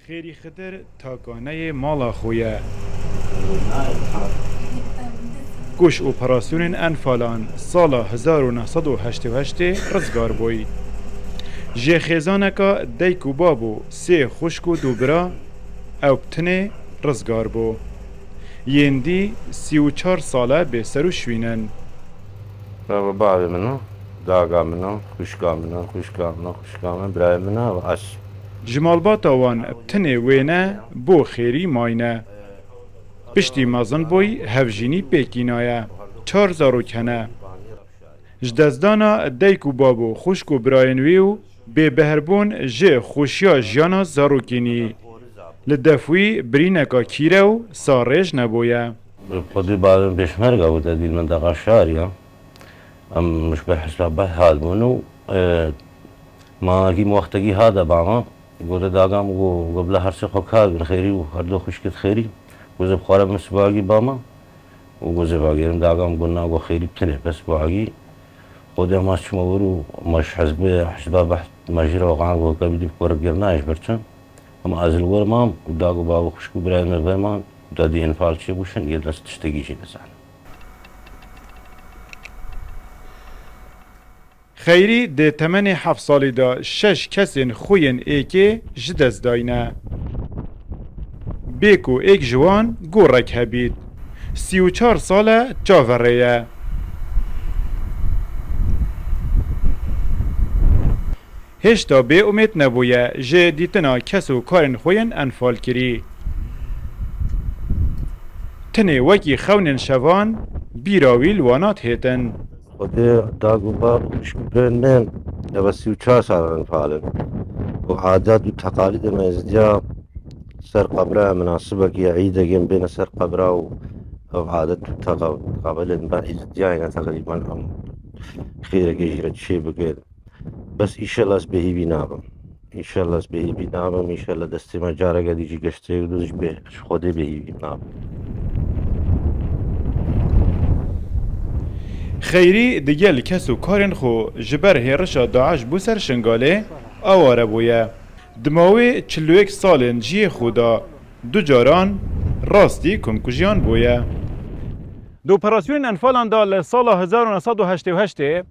خیری خدر تاکانه مالا خویه گوش اپراسیون انفالان سال 1988 رزگار بوی جه خیزانکا دیکو بابو سی خوشکو دوبرا او بتنه رزگار بو یندی 34 ساله به سرو شوینن بابي منه داغا منه خوشكا منه برای منه و اش جمالباتا وان بتنه وینه بو خیری ماینه پشتی مازن بوی هفجینی پیکینایه 4000 کنه جدزدانا دیکو بابو خوشکو براینویو به بهربون جه خوشیا جانا زاروکینی لدفوی برینکا کیرو سارج نبویه خودی بعد بشمرگا بود دید منطقه شاریا ام مش بحسابه هاد منو ما اجي وقتي هذا بعما قول داغام وقبل هرسي خوكا بالخيري وهردو خشكت خيري وزب خارب مسباقي باما وزب باقيرم داغام قلنا وخيري بتنه بس باقي خود ما شمورو مش حسبه بحث مجرى وقعان وقبل بورقرناش برشن اما ازل ورمام وداغو بابو خشكو براي مبرمان دادي انفال شي بوشن يدرس تشتكي شي نسان خیری ده تمن 7 سالی دا 6 کسین خوین ایکی جدز داینه بیکو ایک جوان گورک هبید 34 ساله چاوریه هشتا به امید نبویه جه دیتنا کسو کارن خوین انفال کری تنه وکی خونن شوان بیراویل وانات هیتن خودي داغو باب خشكو برنن بس 34 سال فعلا وعادات وتقاليد المزديا سر قبرها مناسبة كي عيدة جنب بين سر قبرها وعادات وتقابل المزديا تقريبا خير جيرة شيء بقول بس إن شاء الله سبهي بينابم إن شاء الله سبهي بينابم إن شاء الله دستي ما جارة قد يجي قشتي ودوش به خودي بهي بينابم خیری دیگل کسو کارن خو جبر هیرشا داعش بو سر شنگاله آواره بویه دماوی 41 سالن جی خودا دو جاران راستی کمکوژیان بویه دو اپراسیون انفالان دا سال 1988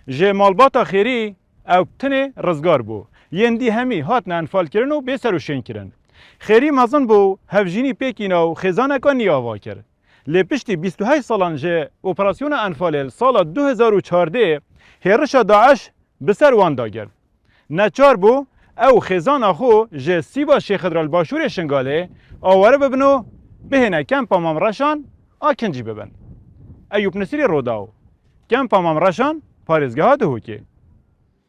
جه مالباتا خیری او بتنه رزگار بو یندی همی هات نه انفال کرن و بسر و شن کرن خیری مازن بو هفجینی پیکینا و خیزانکا نیاوا کرد لپشتی 28 سالان جه اپراسیون انفال سال 2014 هرشا داعش بسر وان داگر نچار بو او خیزان اخو جه سیبا شیخ الباشور شنگاله آواره ببنو بهنه کمپا ممرشان آکنجی ببن ایوب نصیری روداو کمپا ممرشان پارزگاه دهوکی